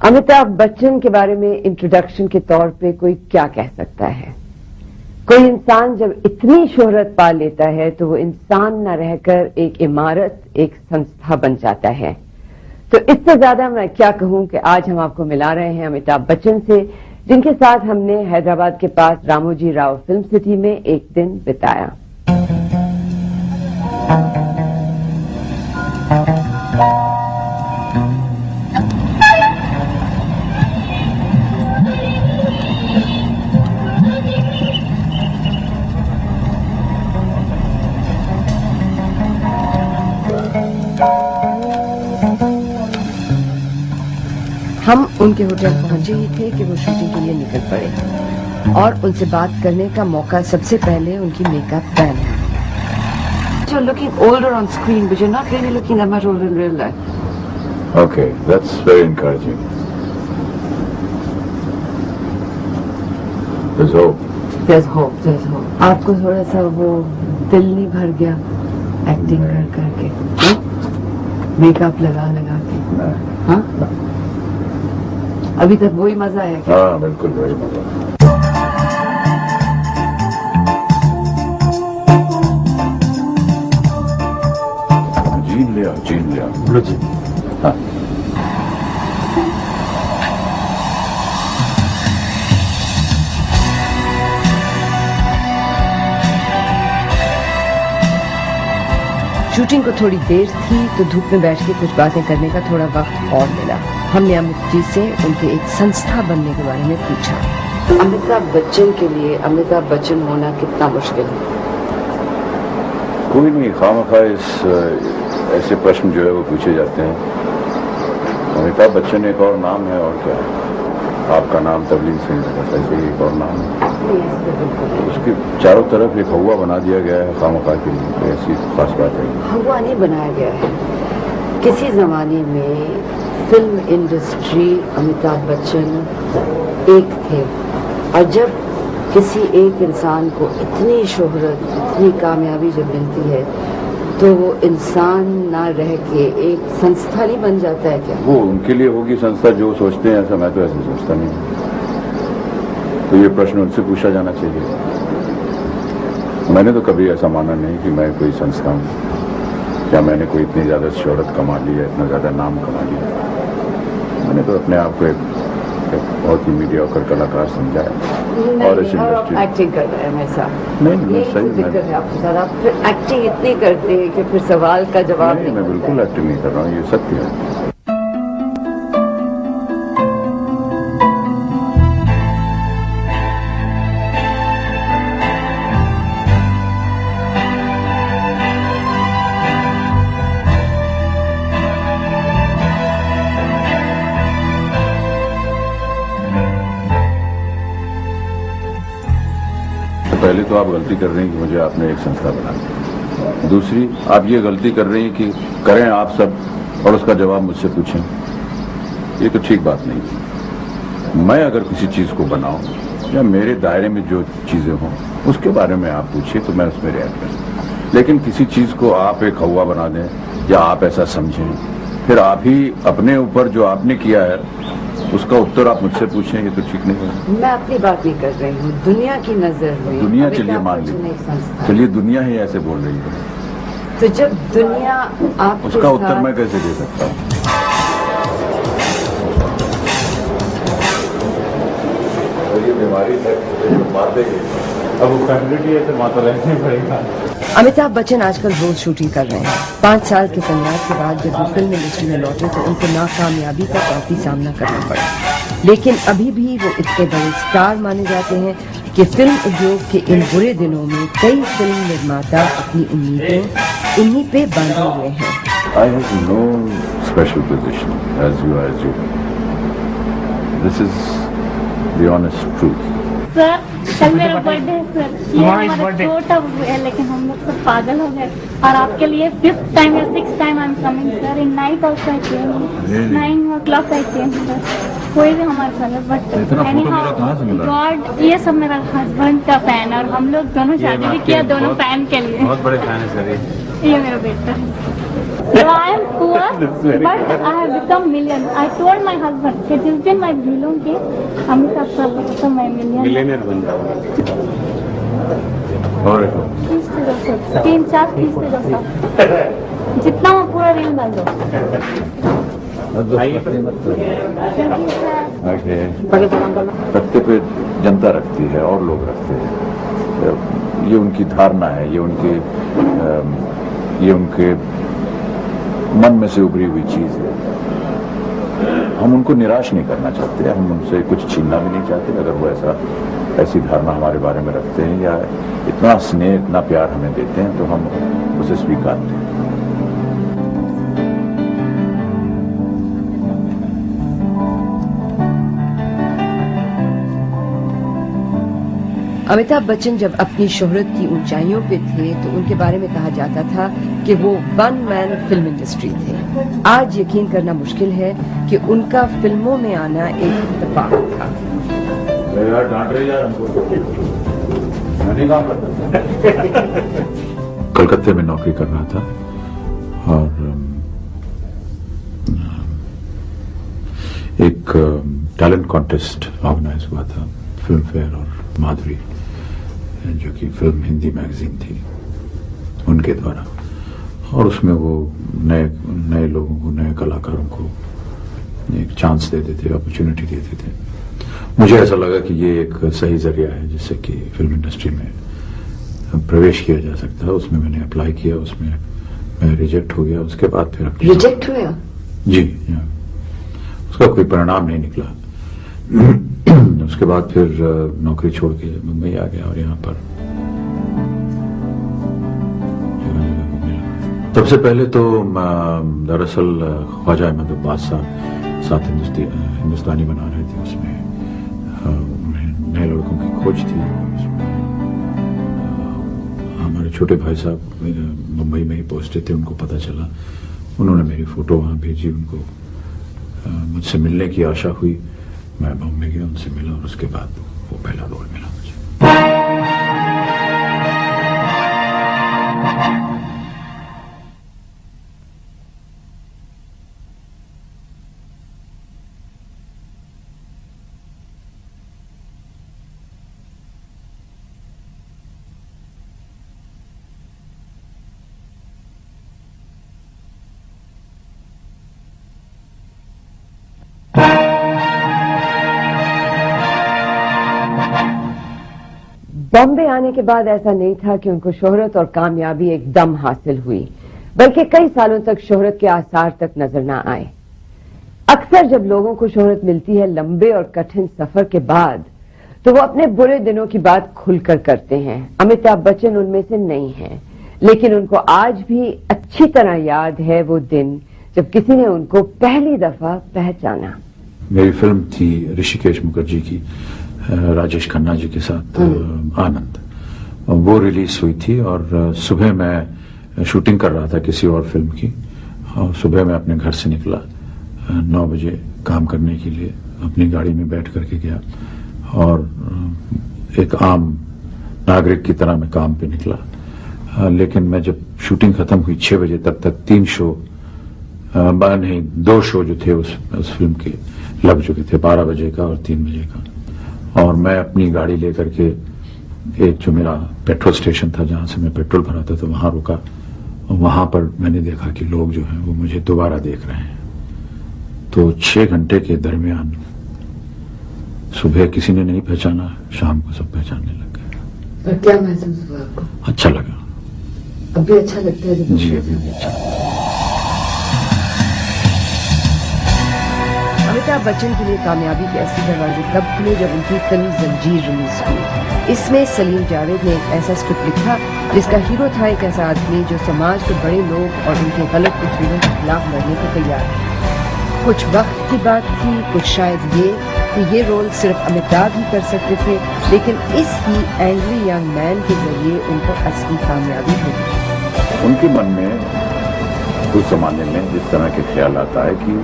अमिताभ बच्चन के बारे में इंट्रोडक्शन के तौर पे कोई क्या कह सकता है? कोई इंसान जब इतनी शोहरत पा लेता है तो वो इंसान न रहकर एक इमारत, एक संस्था बन जाता है। तो इससे ज्यादा मैं क्या कहूं कि आज हम आपको मिला रहे हैं अमिताभ बच्चन से, जिनके साथ हमने हैदराबाद के पास रामोजी राव फिल्म सिटी में एक दिन बिताया। हम उनके होटल पहुंचे ही थे कि वो शूटिंग के लिए निकल पड़े और उनसे बात करने का मौका सबसे पहले उनकी मेकअप मैन है। You're looking older on screen, but you're not really looking that much older in real life. Okay, that's very encouraging. There's hope. There's hope, there's hope. आपको थोड़ा सा वो दिल नहीं भर गया एक्टिंग कर करके, मेकअप लगा लगा के? हाँ, अभी तक वही मजा है क्या? हाँ, बिल्कुल वही मजा। जीन लिया लो जी। हाँ। शूटिंग को थोड़ी देर थी तो धूप में बैठ के कुछ बातें करने का थोड़ा वक्त और मिला। हमने अमित जी से उनके एक संस्था बनने के बारे में पूछा। अमिताभ बच्चन के लिए अमिताभ बच्चन होना कितना मुश्किल है? कोई नहीं, खामखा ऐसे प्रश्न जो है वो पूछे जाते हैं। अमिताभ बच्चन एक और नाम है, और क्या है? आपका नाम तबलीग सिंह है, ऐसे ही एक और नाम है। उसके चारों तरफ एक हवा बना दिया गया है खामखा के लिए, ऐसी खास बात है। हवा नहीं बनाया गया है। किसी जमाने में फिल्म इंडस्ट्री अमिताभ बच्चन एक थे, और जब किसी एक इंसान को इतनी शोहरत, इतनी कामयाबी जब मिलती है तो वो इंसान ना रह के एक संस्था नहीं बन जाता है क्या? वो उनके लिए होगी संस्था जो सोचते हैं, ऐसा मैं तो ऐसे सोचता नहीं। तो ये प्रश्न उनसे पूछा जाना चाहिए। मैंने तो कभी ऐसा माना नहीं कि मैं कोई संस्था हूँ या मैंने कोई इतनी ज्यादा शोहरत कमा ली है, इतना ज्यादा नाम कमा लिया। मैंने तो अपने आप को एक बहुत ही मीडियोकर कलाकार समझा है। और इस इंडस्ट्री एक्टिंग कर रहे हैं हमेशा। नहीं, सही दिक्कत है आपके साथ, आप फिर एक्टिंग इतनी करते हैं कि फिर सवाल का जवाब नहीं। मैं बिल्कुल एक्टिंग नहीं कर रहा हूँ, ये सत्य है। पहले तो आप गलती कर रही हैं कि मुझे आपने एक संस्था बना दी। दूसरी, आप ये गलती कर रही हैं कि करें आप सब और उसका जवाब मुझसे पूछें। ये तो ठीक बात नहीं है। मैं अगर किसी चीज को बनाऊं या मेरे दायरे में जो चीजें हों उसके बारे में आप पूछिए तो मैं उसमें रिएक्ट कर सकूं। लेकिन किसी चीज को आप एक हवा बना दें या आप ऐसा समझें, फिर आप ही अपने ऊपर जो आपने किया है उसका उत्तर आप मुझसे पूछें, ये तो ठीक नहीं है। मैं अपनी बात नहीं कर रही हूँ, दुनिया की नजर में। दुनिया चलिए मान लीजिए, चलिए दुनिया ही ऐसे बोल रही है, तो जब दुनिया आप उसका उत्तर मैं कैसे दे सकता हूँ? ये बीमारी है मार देगी, अब वो फैमिली ऐसे माता रहने पड़ेगा। अमिताभ बच्चन आजकल रोज शूटिंग कर रहे हैं। 5 साल के संन्यास के बाद जब वो फिल्म इंडस्ट्री में लौटे तो उनको नाकामयाबी का काफी सामना करना पड़ा, लेकिन अभी भी वो इतने बड़े स्टार माने जाते हैं कि फिल्म उद्योग के इन बुरे दिनों में कई फिल्म निर्माता अपनी उम्मीदें उन्हीं पे बांधे हुए हैं। I have no special position as you. This is the honest truth. Sir, कल मेरा बर्थडे है सर, ये हमारा छोटा है लेकिन हम लोग सब पागल हो गए और आपके लिए 5th टाइम या 6th time I am coming sir, in night also I came, 9 o'clock I came sir, कोई भी हमारे साथ है बट गॉड, ये सब मेरा हस्बैंड का फैन और हम लोग दोनों शादी भी किया दोनों फैन के लिए। बहुत बड़े फैन है सर ये मेरा बेटा है। So I am poor, but I have become million. I told my husband कि जिस दिन मैं मिलूंगी अमिताभ सर तो मैं मिलियनर बन जाऊंगा। और 3-4 किस्तें दो सर, जितना मैं पूरा रील डाल दो। रखते पे जनता रखती है और लोग रखते हैं, ये उनकी धारणा है, ये उनके मन में से उभरी हुई चीज है। हम उनको निराश नहीं करना चाहते, हम उनसे कुछ छीनना भी नहीं चाहते। अगर वो ऐसी धारणा हमारे बारे में रखते हैं या इतना स्नेह इतना प्यार हमें देते हैं तो हम उसे स्वीकारते हैं। अमिताभ बच्चन जब अपनी शोहरत की ऊंचाइयों पे थे तो उनके बारे में कहा जाता था कि वो वन मैन फिल्म इंडस्ट्री थे। आज यकीन करना मुश्किल है कि उनका फिल्मों में आना एक इत्तेफाक था। यार डांट रहे यार हमको, मैं नहीं काम करता। कलकत्ते में नौकरी कर रहा था और एक टैलेंट कॉन्टेस्ट ऑर्गेनाइज हुआ था, फिल्म फेयर और माधुरी जो कि फिल्म हिंदी मैगजीन थी उनके द्वारा, और उसमें वो नए लोगों को, नए कलाकारों को एक चांस देते थे, अपॉर्चुनिटी देते थे। मुझे ऐसा लगा कि ये एक सही जरिया है जिससे कि फिल्म इंडस्ट्री में प्रवेश किया जा सकता है। उसमें मैंने अप्लाई किया, उसमें मैं रिजेक्ट हो गया। उसके बाद फिर रिजेक्ट हुआ? जी, उसका कोई परिणाम नहीं निकला। उसके बाद फिर नौकरी छोड़ के मुंबई आ गया और यहाँ पर सबसे पहले तो दरअसल ख्वाजा अहमद अब्बास साहब साथ हिंदुस्तानी बना रहे थे। उसमें उन्हें नए लड़कों की खोज थी। उसमें हमारे छोटे भाई साहब मुंबई में ही पोस्टेड थे, उनको पता चला, उन्होंने मेरी फोटो वहाँ भेजी। उनको मुझसे मिलने की आशा हुई, मैं बॉम्बे गया, उनसे मिला और उसके बाद वो पहला रोल मिला मुझे। बॉम्बे आने के बाद ऐसा नहीं था कि उनको शोहरत और कामयाबी एकदम हासिल हुई, बल्कि कई सालों तक शोहरत के आसार तक नजर न आए। अक्सर जब लोगों को शोहरत मिलती है लंबे और कठिन सफर के बाद, तो वो अपने बुरे दिनों की बात खुलकर करते हैं। अमिताभ बच्चन उनमें से नहीं हैं, लेकिन उनको आज भी अच्छी तरह याद है वो दिन जब किसी ने उनको पहली दफा पहचाना। मेरी फिल्म थी ऋषिकेश मुखर्जी की, राजेश खन्ना जी के साथ, आनंद। वो रिलीज हुई थी और सुबह मैं शूटिंग कर रहा था किसी और फिल्म की, और सुबह मैं अपने घर से निकला 9 बजे काम करने के लिए, अपनी गाड़ी में बैठ करके गया और एक आम नागरिक की तरह मैं काम पे निकला। लेकिन मैं जब शूटिंग खत्म हुई 6 बजे, तब तक 2 शो जो थे उस फिल्म के लग चुके थे, 12 बजे का और 3 बजे का। और मैं अपनी गाड़ी लेकर के एक जो मेरा पेट्रोल स्टेशन था जहां से मैं पेट्रोल भराता था वहां रुका, और वहां पर मैंने देखा कि लोग जो हैं वो मुझे दोबारा देख रहे हैं। तो 6 घंटे के दरमियान सुबह किसी ने नहीं पहचाना, शाम को सब पहचानने लग गए। और क्या महसूस हुआ आपको? अच्छा लगा। अभी अच्छा लगता है? जी, अभी भी अच्छा। अमिताभ बच्चन के लिए कामयाबी के असली दरवाजे तब खुले जब उनकी फिल्म जंजीर रिलीज हुई। इसमें सलीम जावेद ने एक ऐसा स्क्रिप्ट लिखा जिसका हीरो था एक ऐसा आदमी जो समाज के बड़े लोग और उनके गलत उसूलों के खिलाफ लड़ने को तैयार है। कुछ वक्त की बात थी, कुछ शायद ये कि ये रोल सिर्फ अमिताभ ही कर सकते थे, लेकिन इस ही एंग्री यंग मैन के जरिए उनको असली कामयाबी मिली। उनके मन में उस जमाने में जिस तरह के ख्याल आता है कि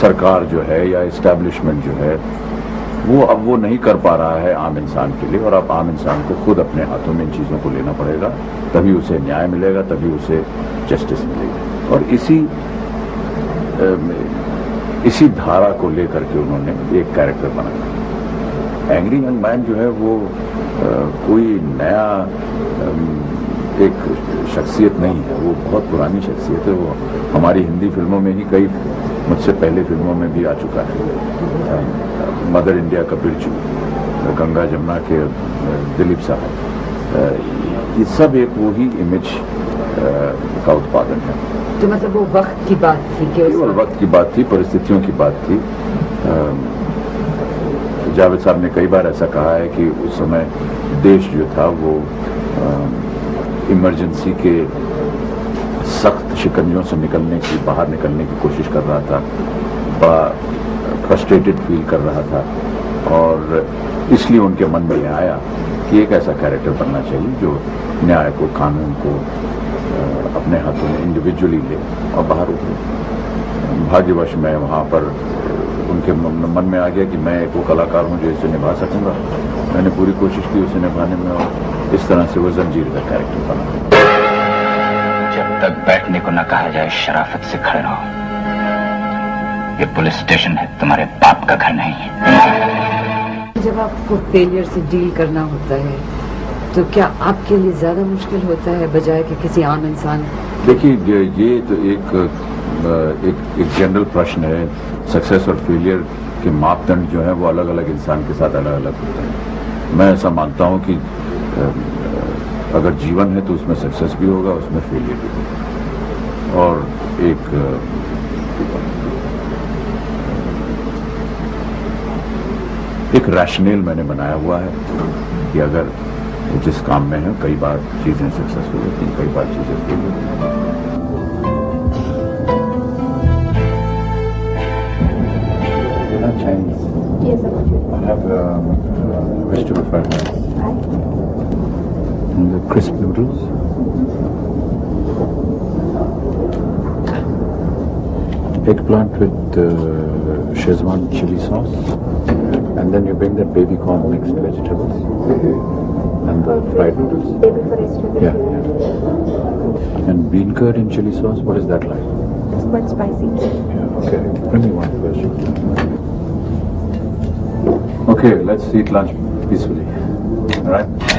सरकार जो है या इस्टेब्लिशमेंट जो है वो अब वो नहीं कर पा रहा है आम इंसान के लिए, और अब आम इंसान को खुद अपने हाथों में इन चीज़ों को लेना पड़ेगा, तभी उसे न्याय मिलेगा, तभी उसे जस्टिस मिलेगी। और इसी धारा को लेकर के उन्होंने एक कैरेक्टर बनाया। एंग्री यंग मैन जो है वो कोई नया एक शख्सियत नहीं है, वो बहुत पुरानी शख्सियत है। वो हमारी हिंदी फिल्मों में ही कई मुझसे पहले फिल्मों में भी आ चुका है। मदर इंडिया का बिरजू, गंगा जमुना के दिलीप साहब, ये सब एक वो ही इमेज का उत्पादन है। तो मतलब वो वक्त की बात थी कि केवल वक्त की बात थी, परिस्थितियों की बात थी। जावेद साहब ने कई बार ऐसा कहा है कि उस समय देश जो था वो इमरजेंसी के सख्त शिकंजों से बाहर निकलने की कोशिश कर रहा था, बड़ा फ्रस्ट्रेटेड फील कर रहा था, और इसलिए उनके मन में यह आया कि एक ऐसा कैरेक्टर बनना चाहिए जो न्याय को, कानून को अपने हाथों में इंडिविजुअली ले और बाहर उठे। भाग्यवश मैं वहाँ पर उनके मन में आ गया कि मैं एक वो कलाकार हूँ जो इसे निभा सकूंगा। मैंने पूरी कोशिश की उसे निभाने में, और इस तरह से वो जंजीर का कैरेक्टर बना। जब तक बैठने को न कहा जाए शराफत से खड़े रहो। ये पुलिस स्टेशन है, तुम्हारे बाप का घर नहीं है। जब आपको फेलियर से डील करना होता है तो क्या आपके लिए ज्यादा मुश्किल होता है बजाय कि किसी आम इंसान? देखिए, ये तो एक जनरल प्रश्न है। सक्सेस और फेलियर के मापदंड जो है वो अलग अलग इंसान के साथ अलग अलग होते हैं। मैं ऐसा मानता हूँ कि अगर जीवन है तो उसमें सक्सेस भी होगा, उसमें फेलियर भी होगा। और एक रैशनल मैंने बनाया हुआ है कि अगर जिस काम में है कई बार चीजें सक्सेसफुल होती हैं, कई बार चीजें फेल होती हैं। Chinese. Yes, sir. I have vegetable fried rice and the crisp noodles. Eggplant with Szechuan chili sauce, and then you bring that baby corn mixed vegetables and the fried noodles. Baby for Yeah. And bean curd in chili sauce. What is that like? It's quite spicy. Yeah. Okay. Bring me one first. Okay, let's eat lunch peacefully. All right?